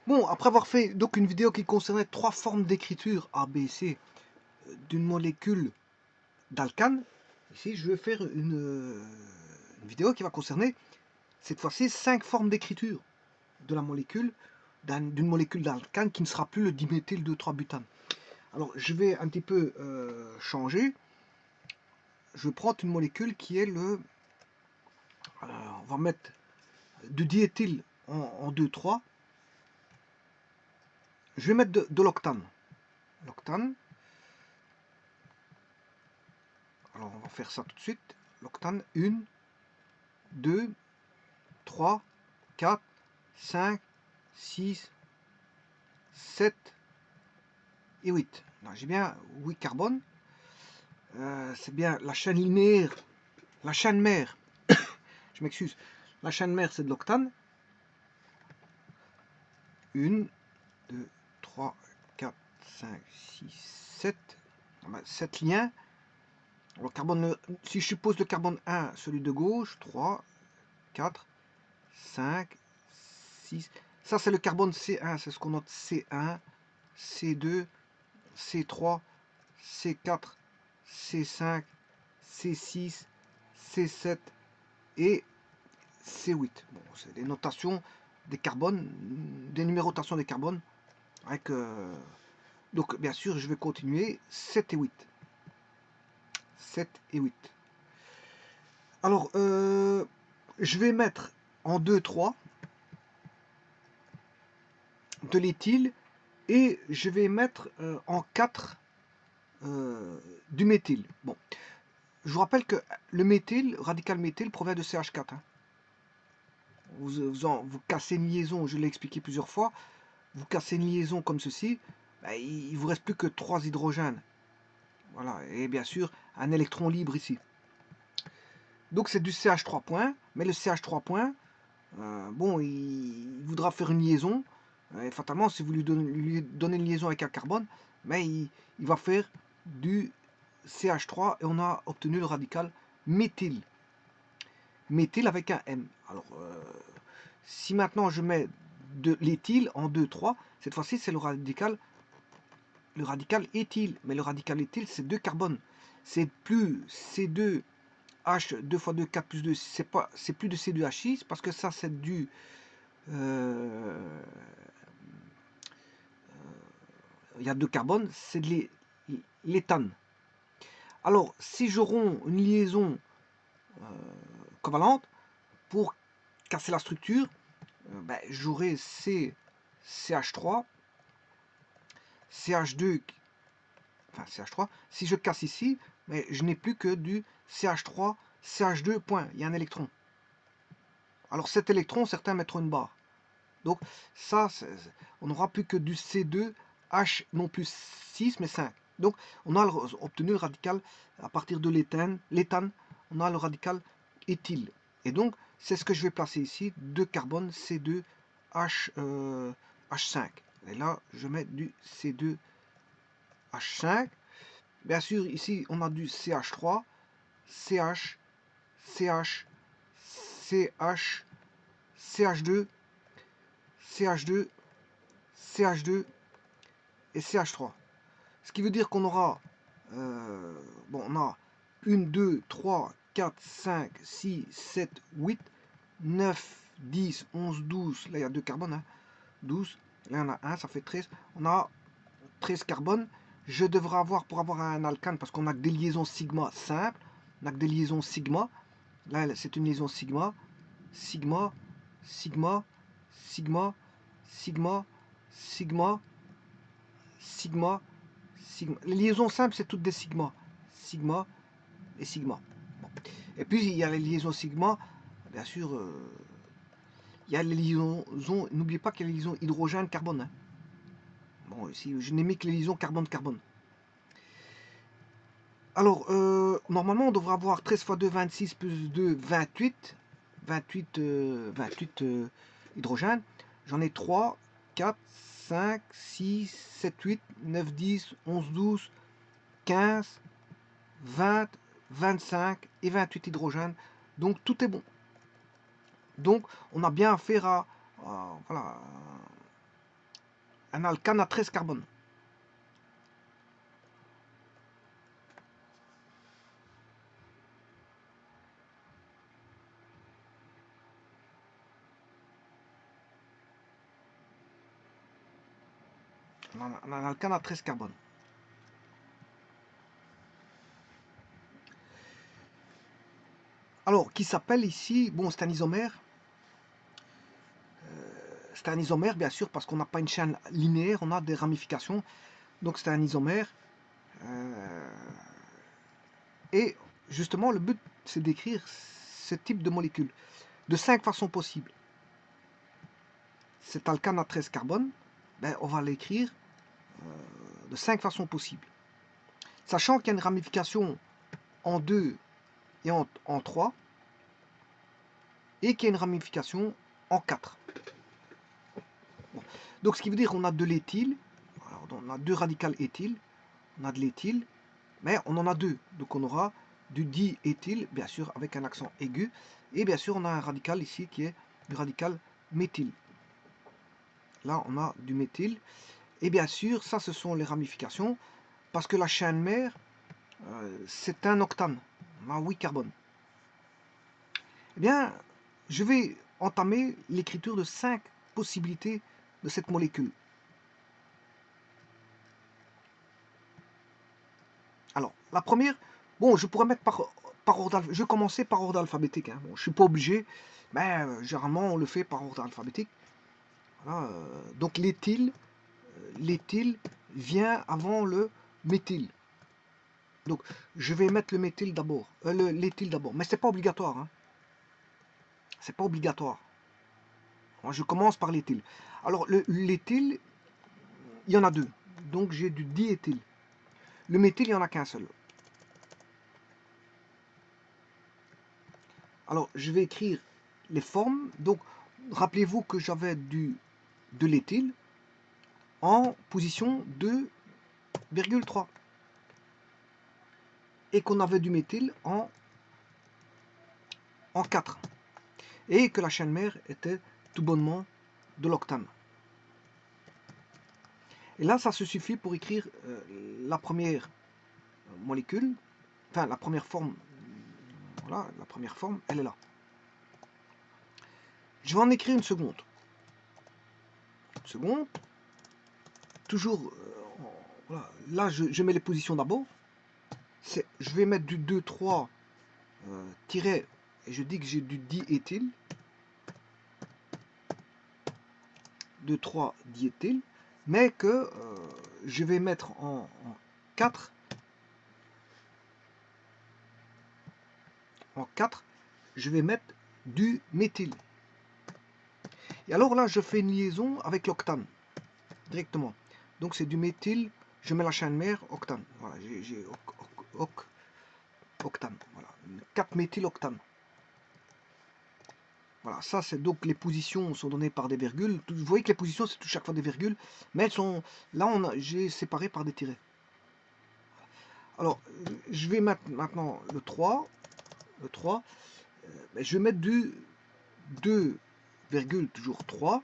Bon, après avoir fait donc une vidéo qui concernait 3 formes d'écriture A, B, C d'une molécule d'alcane, ici je vais faire une vidéo qui va concerner cette fois-ci 5 formes d'écriture de la molécule, d'une molécule d'alcane qui ne sera plus le diméthyl 2,3-butane. Alors je vais un petit peu changer. Je vais prendre une molécule qui est le... on va mettre du diéthyl en 2,3. Je vais mettre de l'octane. L'octane. Alors on va faire ça tout de suite. L'octane, 1, 2, 3, 4, 5, 6, 7 et 8. J'ai bien 8 carbones. C'est bien la chaîne linéaire, la chaîne mère. Je m'excuse. La chaîne mère, c'est de l'octane. 1, 2, 3, 4, 5, 6, 7. 7 liens. Alors, carbone, si je suppose le carbone 1, celui de gauche, 3, 4, 5, 6. Ça, c'est le carbone C1, c'est ce qu'on note C1, C2, C3, C4, C5, C6, C7 et C8. Bon, c'est des notations des carbones, des numérotations des carbones. Avec, donc, bien sûr, je vais continuer 7 et 8. 7 et 8. Alors, je vais mettre en 2, 3 de l'éthyle et je vais mettre en 4 du méthyle. Bon, je vous rappelle que le méthyle, radical méthyle, provient de CH4. Hein. Vous cassez une liaison, je l'ai expliqué plusieurs fois, vous cassez une liaison comme ceci, ben, il ne vous reste plus que 3 hydrogènes. Voilà, et bien sûr, un électron libre ici. Donc c'est du CH3 point, mais le CH3 point, bon, il voudra faire une liaison. Et fatalement, si vous lui donnez une liaison avec un carbone, mais il va faire du CH3 et on a obtenu le radical méthyle. Méthyle avec un M. Alors, si maintenant je mets de l'éthyle en 2, 3, cette fois-ci c'est le radical éthyle. Mais le radical éthyle, c'est 2 carbones. C'est plus C2 H 2 fois 2, 4 plus 2, c'est plus de C2H6 parce que ça c'est du il y a 2 carbones, c'est de l'éthane. Alors si je romps une liaison covalente pour casser la structure, ben, j'aurai CH3, CH2, enfin CH3. Si je casse ici, mais je n'ai plus que du CH3, CH2, point. Il y a un électron. Alors cet électron, certains mettront une barre. Donc ça, on n'aura plus que du C2H, non plus 6, mais 5. Donc on a obtenu le radical à partir de l'éthane, on a le radical éthyle. Et donc c'est ce que je vais placer ici, 2 carbone C2H, H5. Et là je mets du C2H5. Bien sûr ici on a du CH3, CH, CH, CH, CH2, CH2, CH2 et CH3. Ce qui veut dire qu'on aura, bon, on a 1, 2, 3, 4, 5, 6, 7, 8, 9, 10, 11, 12. Là, il y a 2 carbones. Hein, 12. Là, il y en a un, ça fait 13. On a 13 carbones. Je devrais avoir, pour avoir un alcane, parce qu'on a que des liaisons sigma simples, on a que des liaisons sigma. Là, c'est une liaison sigma. Sigma, sigma, sigma, sigma, sigma, sigma, sigma. Les liaisons simples, c'est toutes des sigma. Sigma et sigma. Bon. Et puis, il y a les liaisons sigma. Bien sûr, il y a les liaisons. N'oubliez pas qu'il y a les liaisons hydrogène-carbone. Hein. Bon, ici, je n'ai mis que les liaisons carbone-carbone. Alors, normalement, on devrait avoir 13 fois 2, 26, plus 2, 28. 28 hydrogènes. J'en ai 3, 4, 5, 6, 7, 8, 9, 10, 11, 12, 15, 20, 25 et 28 hydrogènes. Donc tout est bon. Donc on a bien affaire à voilà, un alcane à 13 carbone. On a un alcane à 13 carbone. Alors, qui s'appelle ici, bon, c'est un isomère. C'est un isomère, bien sûr, parce qu'on n'a pas une chaîne linéaire, on a des ramifications. Donc, c'est un isomère. Et justement, le but, c'est d'écrire ce type de molécule de 5 façons possibles. Cet alcane à 13 carbone, ben, on va l'écrire de 5 façons possibles. Sachant qu'il y a une ramification en 2 et en 3, et qu'il y a une ramification en 4. Bon. Donc, ce qui veut dire qu'on a de l'éthyle, on a 2 radicales éthyle, on a de l'éthyle, mais on en a 2. Donc, on aura du diéthyle, bien sûr, avec un accent aigu, et bien sûr, on a un radical ici qui est du radical méthyle. Là, on a du méthyle. Et bien sûr, ça, ce sont les ramifications, parce que la chaîne mère, c'est un octane. On a 8 carbones. Eh bien, je vais entamer l'écriture de 5 possibilités de cette molécule. Alors, la première, bon, je pourrais mettre par ordre alphabétique. Je vais commencer par ordre alphabétique. Hein. Bon, je ne suis pas obligé, mais généralement, on le fait par ordre alphabétique. Voilà, donc, l'éthyle vient avant le méthyle. Donc, je vais mettre le méthyle d'abord, l'éthyle d'abord, mais c'est pas obligatoire. Hein. C'est pas obligatoire. Moi, je commence par l'éthyle. Alors, l'éthyle, il y en a 2. Donc, j'ai du diéthyle. Le méthyle, il n'y en a qu'un seul. Alors, je vais écrire les formes. Donc, rappelez-vous que j'avais de l'éthyle en position 2,3. Et qu'on avait du méthyle en 4. Et que la chaîne mère était tout bonnement de l'octane. Et là, ça se suffit pour écrire la première molécule, enfin la première forme. Voilà, la première forme, elle est là. Je vais en écrire une seconde. Une seconde. Toujours, voilà, là je mets les positions d'abord. Je vais mettre du 2, 3, tiret, et je dis que j'ai du diéthyle. 2, 3 diéthyle. Mais que je vais mettre en 4. En 4, je vais mettre du méthyle. Et alors là, je fais une liaison avec l'octane, directement. Donc c'est du méthyle, je mets la chaîne mère, octane. Voilà, j'ai octane. Voilà, 4-méthyloctane. Voilà, ça c'est donc les positions sont données par des virgules. Vous voyez que les positions c'est chaque fois des virgules, mais elles sont là j'ai séparé par des tirets. Alors je vais mettre maintenant le 3. Le 3, je vais mettre du 2, toujours 3.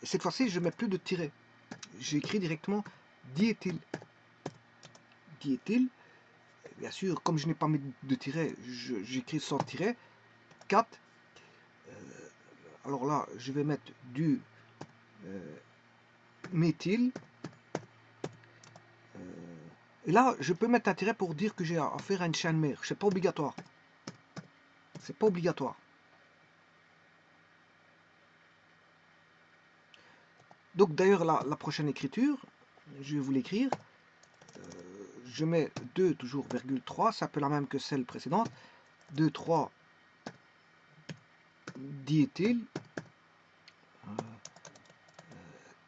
Et cette fois-ci je ne mets plus de tiret. J'écris directement diéthyle. Diéthyle. Bien sûr, comme je n'ai pas mis de tiret, j'écris sans tiret. 4. Alors là, je vais mettre du méthyle. Et là, je peux mettre un tiret pour dire que j'ai affaire à une chaîne mère. C'est pas obligatoire. C'est pas obligatoire. Donc d'ailleurs, la prochaine écriture, je vais vous l'écrire. Je mets 2, toujours, virgule 3. C'est un peu la même que celle précédente. 2, 3, diéthyle.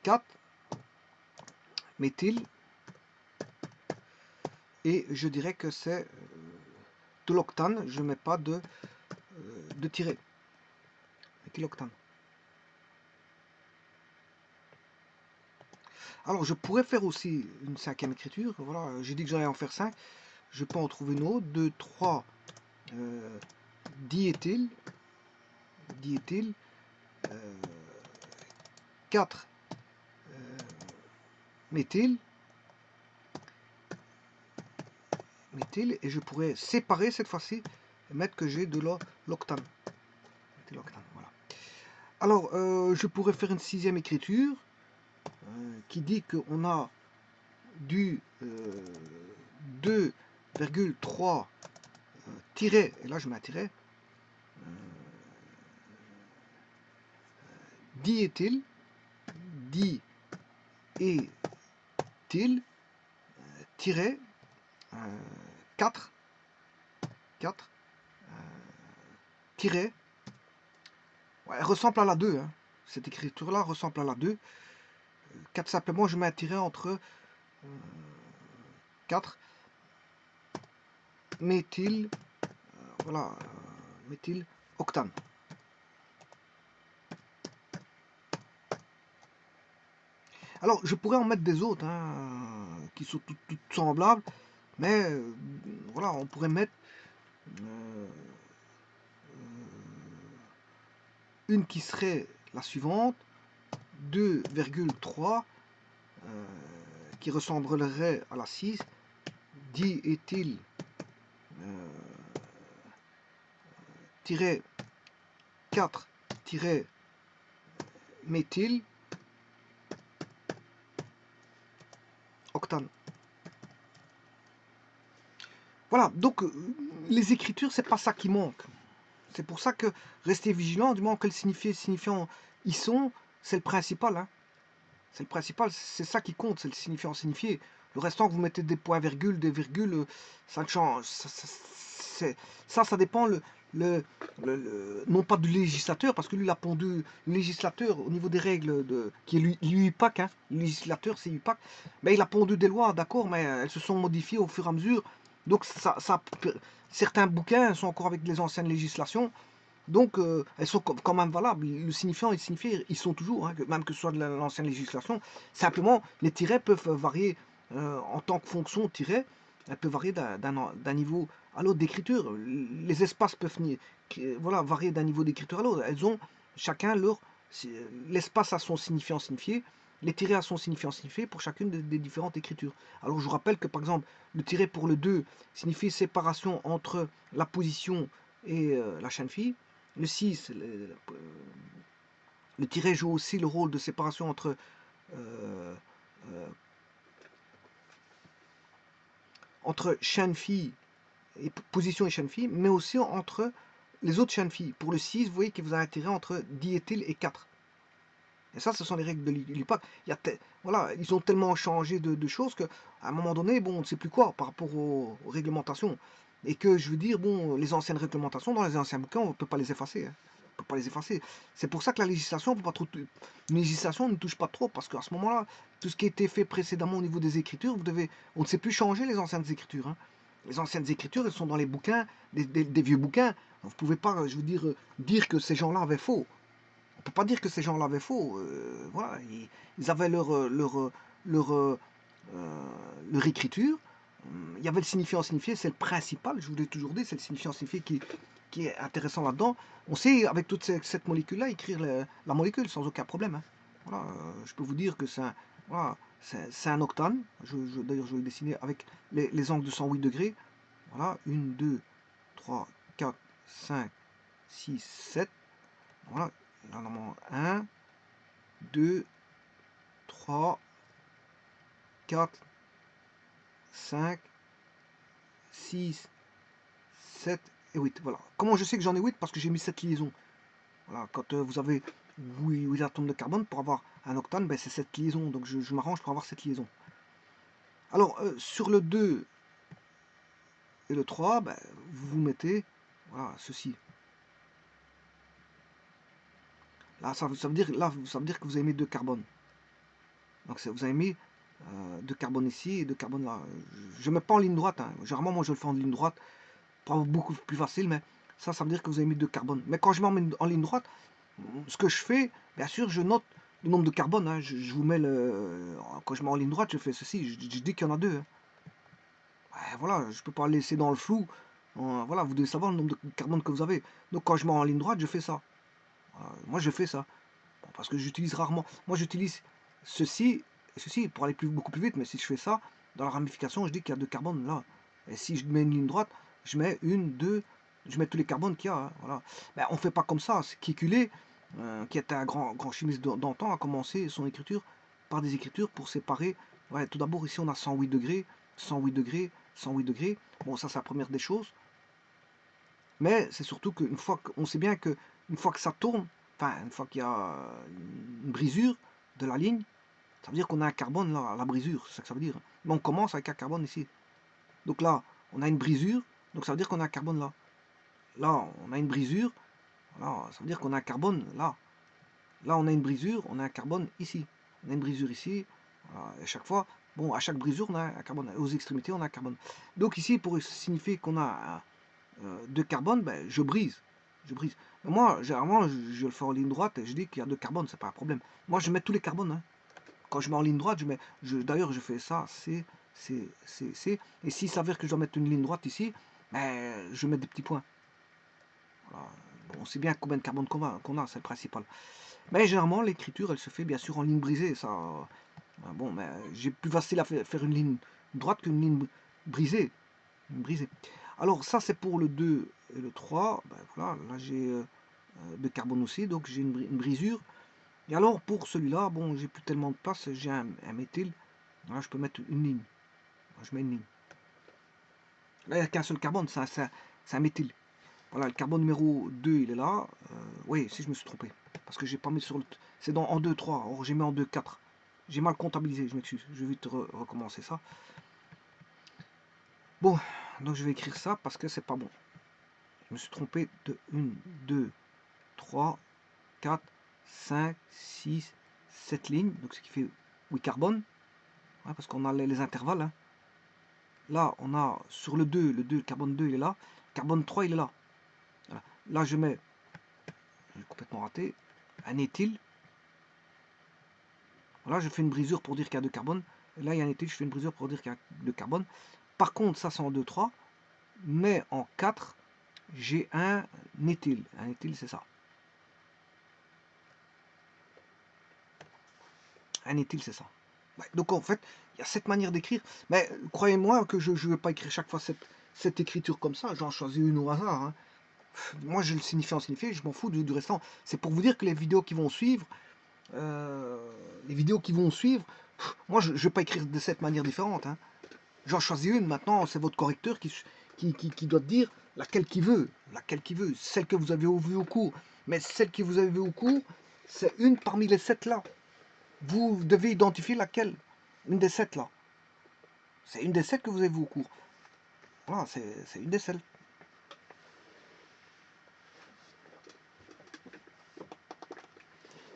4, méthyle. Et je dirais que c'est de l'octane. Je ne mets pas de tiret. Méthyloctane. Alors je pourrais faire aussi une 5e écriture. Voilà, j'ai dit que j'allais en faire 5. Je peux en trouver une autre. 2, 3, diéthyle. Diéthyle. 4, méthyle, et je pourrais séparer cette fois-ci et mettre que j'ai de l'octane. Voilà. Alors, je pourrais faire une sixième écriture qui dit qu'on a du 2,3 tiret, et là je mets un tiret, diéthyl, tiret 4 tiret, ouais, elle ressemble à la 2, hein. Cette écriture là ressemble à la 2. 4 simplement, je mets un tiret entre 4 méthyle, voilà, méthyle octane. Alors, je pourrais en mettre des autres, hein, qui sont toutes semblables, mais voilà, on pourrait mettre une qui serait la suivante, 2,3, qui ressemblerait à la 6, diéthyl tiret 4 tiret méthyle octane. Voilà, donc les écritures, c'est pas ça qui manque. C'est pour ça que restez vigilant, du moment que le signifiant ils sont, c'est le principal. Hein. C'est le principal, c'est ça qui compte, c'est le signifiant signifié. Le restant que vous mettez des points virgules, des virgules, ça ne change. Ça dépend non pas du législateur, parce que lui il a pondu le législateur au niveau des règles qui est l'UIPAC, hein, le législateur c'est l'UIPAC, mais il a pondu des lois, d'accord, mais elles se sont modifiées au fur et à mesure. Donc certains bouquins sont encore avec les anciennes législations. Donc, elles sont quand même valables. Le signifiant et le signifié, ils sont toujours, hein, même que ce soit de l'ancienne législation. Simplement, les tirets peuvent varier en tant que fonction tiret. Elles peuvent varier d'un niveau à l'autre d'écriture. Les espaces peuvent voilà, varier d'un niveau d'écriture à l'autre. Elles ont chacun l'espace à son signifiant signifié, les tirets à son signifiant signifié pour chacune des différentes écritures. Alors, je vous rappelle que, par exemple, le tiret pour le 2 signifie séparation entre la position et la chaîne phi. Le 6, le tiret joue aussi le rôle de séparation entre chaîne phi et position et chaîne phi, mais aussi entre les autres chaînes phi. Pour le 6, vous voyez qu'il vous a un tiret entre diéthyl et 4. Et ça, ce sont les règles de l'UPAC. Voilà, ils ont tellement changé de choses qu'à un moment donné, bon, on ne sait plus quoi par rapport aux réglementations. Et que je veux dire, bon, les anciennes réglementations, dans les anciens bouquins, on ne peut pas les effacer. Hein. On peut pas les effacer. C'est pour ça que la législation, peut pas trop, une législation ne touche pas trop, parce qu'à ce moment-là, tout ce qui a été fait précédemment au niveau des écritures, on ne sait plus changer les anciennes écritures. Hein. Les anciennes écritures, elles sont dans les bouquins, des vieux bouquins. Vous ne pouvez pas, je veux dire que ces gens-là avaient faux. On peut pas dire que ces gens-là avaient faux. Voilà, ils avaient leur écriture. Il y avait le signifiant signifié, c'est le principal, je vous l'ai toujours dit, c'est le signifiant signifié qui est intéressant là-dedans. On sait, avec toute cette molécule-là, écrire la molécule sans aucun problème. Hein. Voilà, je peux vous dire que c'est un octane. D'ailleurs, je vais le dessiner avec les angles de 108 degrés. Voilà, 1, 2, 3, 4, 5, 6, 7. Voilà, là, normalement, 1, 2, 3, 4, 5, 6, 7 et 8. Voilà. Comment je sais que j'en ai 8? Parce que j'ai mis cette liaison. Voilà, quand vous avez 8 atomes de carbone, pour avoir un octane, ben, c'est cette liaison. Donc je m'arrange pour avoir cette liaison. Alors, sur le 2 et le 3, ben, vous mettez voilà, ceci. Là, ça veut dire que vous avez mis 2 carbones. Donc vous avez mis 2 carbones ici et 2 carbones là. Je ne mets pas en ligne droite. Hein. Généralement, moi, je le fais en ligne droite. Pas beaucoup plus facile, mais ça veut dire que vous avez mis 2 carbones. Mais quand je mets en ligne droite, ce que je fais, bien sûr, je note le nombre de carbone. Hein. Je vous mets quand je mets en ligne droite, je fais ceci. Je dis qu'il y en a 2. Hein. Ouais, voilà, je ne peux pas laisser dans le flou. Voilà, vous devez savoir le nombre de carbone que vous avez. Donc quand je mets en ligne droite, je fais ça. Voilà, moi, je fais ça. Bon, parce que j'utilise rarement. Moi, j'utilise ceci ceci pour aller beaucoup plus vite, mais si je fais ça, dans la ramification, je dis qu'il y a 2 carbones là. Et si je mets une ligne droite, je mets une, deux, je mets tous les carbones qu'il y a. Hein, voilà. Ben, on ne fait pas comme ça. C'est Kekulé, qui était un grand chimiste d'antan, a commencé son écriture par des écritures pour séparer. Ouais, tout d'abord, ici, on a 108 degrés, 108 degrés, 108 degrés. Bon, ça, c'est la première des choses. Mais c'est surtout qu'une fois qu'on sait bien que une fois que ça tourne, enfin, une fois qu'il y a une brisure de la ligne, ça veut dire qu'on a un carbone là, à la brisure, c'est ça que ça veut dire. Mais on commence avec un carbone ici. Donc là, on a une brisure, donc ça veut dire qu'on a un carbone là. Là, on a une brisure, là, ça veut dire qu'on a un carbone là. Là, on a une brisure, on a un carbone ici. On a une brisure ici, voilà, et chaque fois, bon, à chaque brisure, on a un carbone. Aux extrémités, on a un carbone. Donc ici, pour signifier qu'on a de carbone, ben, je brise. Je brise. Mais moi, généralement, je le fais en ligne droite et je dis qu'il y a 2 carbones, c'est pas un problème. Moi, je mets tous les carbones. Hein. Quand je mets en ligne droite, d'ailleurs, je fais ça, C, C, C, C. Et s'il s'avère que je dois mettre une ligne droite ici, ben, je mets des petits points. Voilà. Bon, on sait bien combien de carbone qu'on a, c'est le principal. Mais généralement, l'écriture, elle se fait bien sûr en ligne brisée. Ça, bon, mais j'ai plus facile à faire une ligne droite qu'une ligne brisée. Brisée. Alors, ça, c'est pour le 2 et le 3. Ben, voilà, là, j'ai de carbone aussi, donc j'ai une brisure. Et alors, pour celui-là, bon, j'ai plus tellement de place, j'ai un méthyle. Là, je peux mettre une ligne. Je mets une ligne. Là, il n'y a qu'un seul carbone, c'est un méthyle. Voilà, le carbone numéro 2, il est là. Oui, si je me suis trompé. Parce que j'ai pas mis sur le... C'est en 2, 3. Or, j'ai mis en 2, 4. J'ai mal comptabilisé, je m'excuse. Je vais vite recommencer ça. Bon, donc je vais écrire ça parce que c'est pas bon. Je me suis trompé de 1, 2, 3, 4, 5, 6, 7 lignes. Donc ce qui fait 8 carbones. Ouais, parce qu'on a les intervalles. Hein. Là, on a sur le 2, le carbone 2, il est là. Carbone 3, il est là. Voilà. Là, je mets, j'ai complètement raté, un éthyle. Voilà, je fais une brisure pour dire qu'il y a 2 carbones. Et là, il y a un éthyle, je fais une brisure pour dire qu'il y a 2 carbones. Par contre, ça, c'est en 2, 3. Mais en 4, j'ai un éthyle. Un éthyle, c'est ça. Un éthyle, c'est ça. Ouais, donc, en fait, il y a cette manière d'écrire. Mais croyez-moi que je ne vais pas écrire chaque fois cette écriture comme ça. J'en choisis une au hasard. Hein. Moi, je le signifie en signifié, je m'en fous du restant. C'est pour vous dire que les vidéos qui vont suivre, moi, je ne vais pas écrire de cette manière différente. Hein. J'en choisis une, maintenant, c'est votre correcteur qui doit dire laquelle qu'il veut. Celle que vous avez vue au cours. Mais celle que vous avez vue au cours, c'est une parmi les 7 là. Vous devez identifier laquelle. Une des 7 là. C'est une des 7 que vous avez vue au cours. Voilà, c'est une des 7.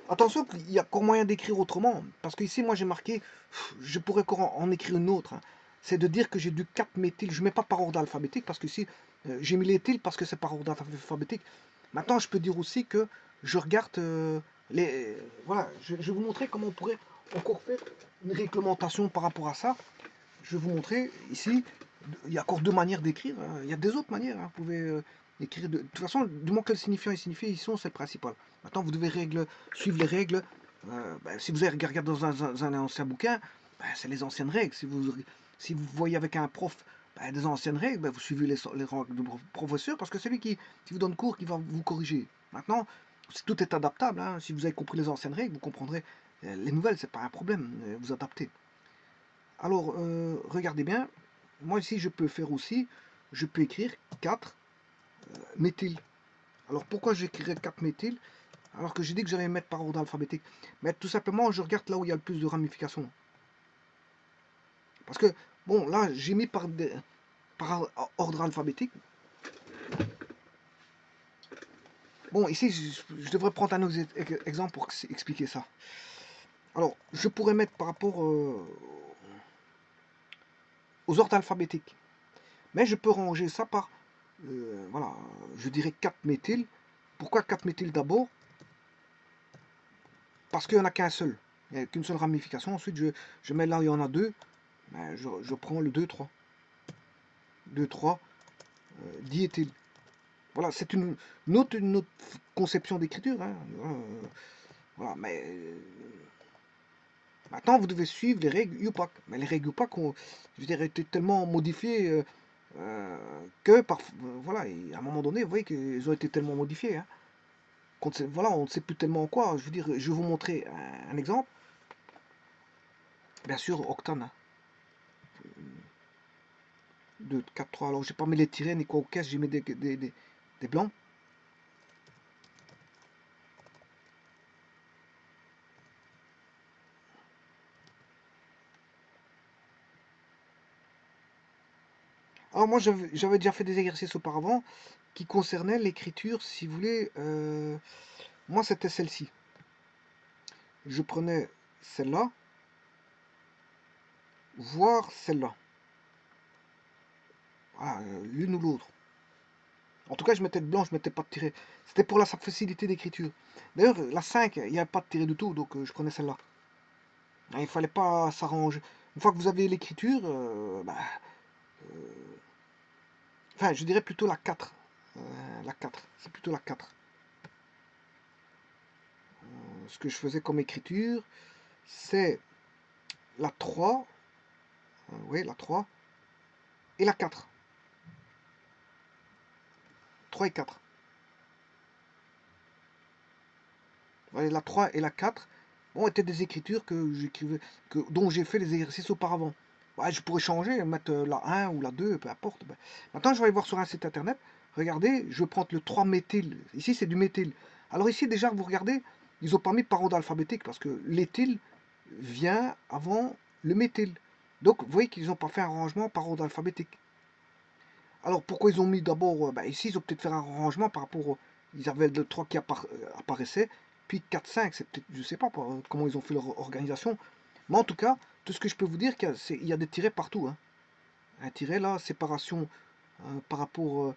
Attention, il y a encore moyen d'écrire autrement. Parce que ici, moi, j'ai marqué, je pourrais encore en écrire une autre. Hein. C'est de dire que j'ai du 4 méthyl. Je ne mets pas par ordre alphabétique, parce que ici, j'ai mis l'éthyle parce que c'est par ordre alphabétique. Maintenant, je peux dire aussi que je regarde les... Voilà, je vais vous montrer comment on pourrait encore faire une réglementation par rapport à ça. Je vais vous montrer ici, il y a encore 2 manières d'écrire. Hein. Il y a des autres manières. Hein. Vous pouvez écrire de toute façon, du moment que le signifiant est signifié, ils sont, c'est le principal. Maintenant, vous devez suivre les règles. Si vous avez regardé dans un ancien bouquin, c'est les anciennes règles. Si vous voyez avec un prof des anciennes règles, vous suivez les règles du professeur, parce que c'est lui qui vous donne cours, qui va vous corriger. Maintenant, tout est adaptable. Hein. Si vous avez compris les anciennes règles, vous comprendrez les nouvelles, c'est pas un problème. Vous adaptez. Alors, regardez bien. Moi, ici, je peux faire aussi, je peux écrire 4 méthyl. Alors, pourquoi j'écrirais 4 méthyl alors que j'ai dit que j'allais mettre par ordre alphabétique? Mais tout simplement, je regarde là où il y a le plus de ramifications. Parce que, bon, là, j'ai mis par ordre alphabétique. Bon, ici, je devrais prendre un autre exemple pour expliquer ça. Alors, je pourrais mettre par rapport aux ordres alphabétiques. Mais je peux ranger ça par, voilà, je dirais 4 méthyl. Pourquoi 4 méthyl d'abord? Parce qu'il n'y en a qu'un seul. Il n'y a qu'une seule ramification. Ensuite, je mets là où il y en a 2. Ben, je prends le 2, 3. 2, 3, diéthyl. Voilà, c'est une autre conception d'écriture. Hein. Voilà, mais Maintenant, vous devez suivre les règles UPAC. Mais les règles UPAC ont, je veux dire, été tellement modifiées que, voilà, et à un moment donné, vous voyez qu'ils ont été tellement modifiés. Hein, voilà, on ne sait plus tellement quoi. Je veux dire, je vais vous montrer un exemple. Bien sûr, Octane. Hein, 2, 4, 3. Alors, j'ai pas mis les tirets ni quoi aux caisses, j'ai mis des blancs. Alors, moi, j'avais déjà fait des exercices auparavant qui concernaient l'écriture, si vous voulez. Moi, c'était celle-ci. Je prenais celle-là, voire celle-là. Voilà, l'une ou l'autre. En tout cas, je mettais de blanc, je mettais pas de tiret. C'était pour la facilité d'écriture. D'ailleurs, la 5, il n'y avait pas de tiret du tout, donc je prenais celle-là. Il fallait pas s'arranger. Une fois que vous avez l'écriture, enfin, je dirais plutôt la 4. La 4, c'est plutôt la 4. Ce que je faisais comme écriture, c'est la 3, oui, la 3, et la 4. 3 et 4. Ouais, la 3 et la 4 étaient des écritures que j'écrivais, dont j'ai fait les exercices auparavant. Ouais, je pourrais changer, mettre la 1 ou la 2, peu importe. Ben, maintenant, je vais aller voir sur un site internet. Regardez, je vais prendre le 3-méthyl. Ici, c'est du méthyle. Alors ici, déjà, vous regardez, ils n'ont pas mis par ordre alphabétique parce que l'éthyle vient avant le méthyle. Donc, vous voyez qu'ils n'ont pas fait un rangement par ordre alphabétique. Alors, pourquoi ils ont mis d'abord, ici, ils ont peut-être fait un rangement par rapport ils avaient le 3 qui apparaissait, puis 4, 5, c'est peut-être, je sais pas comment ils ont fait leur organisation. Mais en tout cas, tout ce que je peux vous dire, il y a des tirets partout. Hein. Un tiret là, séparation par rapport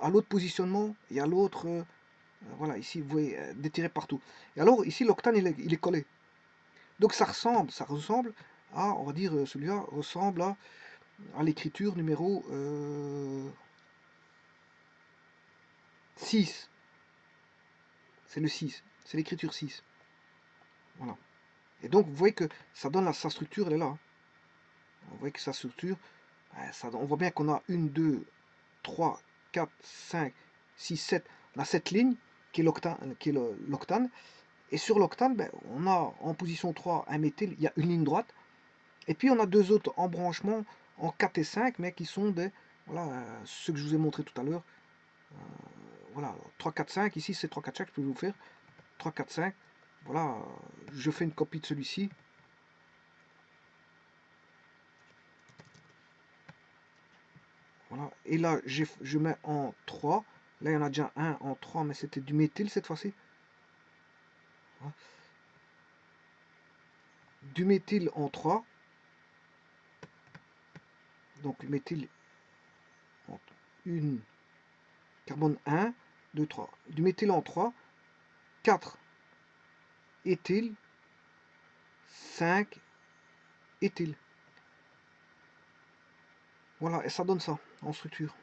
à l'autre positionnement et à l'autre. Voilà, ici, vous voyez, des tirets partout. Et alors, ici, l'octane, il est collé. Donc, ça ressemble à, on va dire, celui-là ressemble à l'écriture numéro 6. C'est le 6. C'est l'écriture 6. Voilà. Et donc, vous voyez que ça donne sa structure, elle est là. Hein. Vous voyez que sa structure, on voit bien qu'on a 1, 2, 3, 4, 5, 6, 7. On a cette ligne qui est l'octane. Et sur l'octane, on a en position 3 un méthyle, il y a une ligne droite. Et puis on a deux autres embranchements en 4 et 5, mais qui sont voilà, ceux que je vous ai montré tout à l'heure. Voilà, 3, 4, 5. Ici, c'est 3, 4, 5, je peux vous faire. 3, 4, 5. Voilà, je fais une copie de celui-ci. Voilà. Et là, je mets en 3. Là, il y en a déjà un en 3, mais c'était du méthyle cette fois-ci. Voilà. Du méthyle en 3. Donc, le méthyle en 1, carbone 1, 2, 3. Du méthyle en 3. 4 éthyle. 5 éthyle. Voilà, et ça donne ça en structure.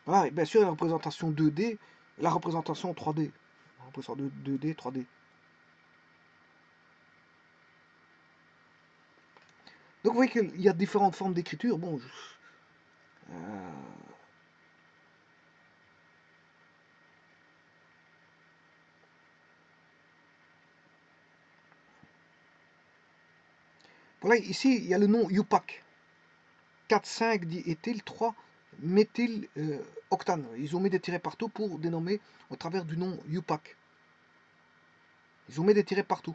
Voilà, et bien sûr, la représentation 2D et la représentation 3D. La représentation 2D, 3D. Donc vous voyez qu'il y a différentes formes d'écriture. Bon, voilà, ici, il y a le nom UPAC. 4, 5 diéthyl, 3 méthyl octane. Ils ont mis des tirets partout pour dénommer au travers du nom UPAC. Ils ont mis des tirets partout.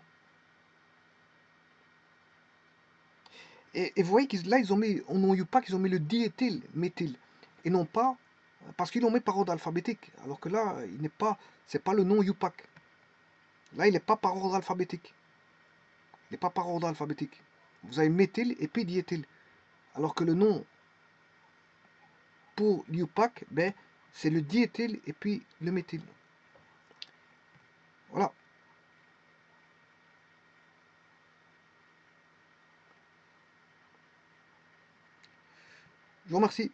Et vous voyez que là, ils ont mis au nom UPAC, ils ont mis le diéthyl méthyl. Et non pas, parce qu'ils l'ont mis par ordre alphabétique. Alors que là, il n'est pas, c'est pas le nom UPAC. Là, il n'est pas par ordre alphabétique. Il n'est pas par ordre alphabétique. Vous avez méthyl et puis diéthyl. Alors que le nom pour UPAC, c'est le diéthyl et puis le méthyl. Voilà. Je vous remercie.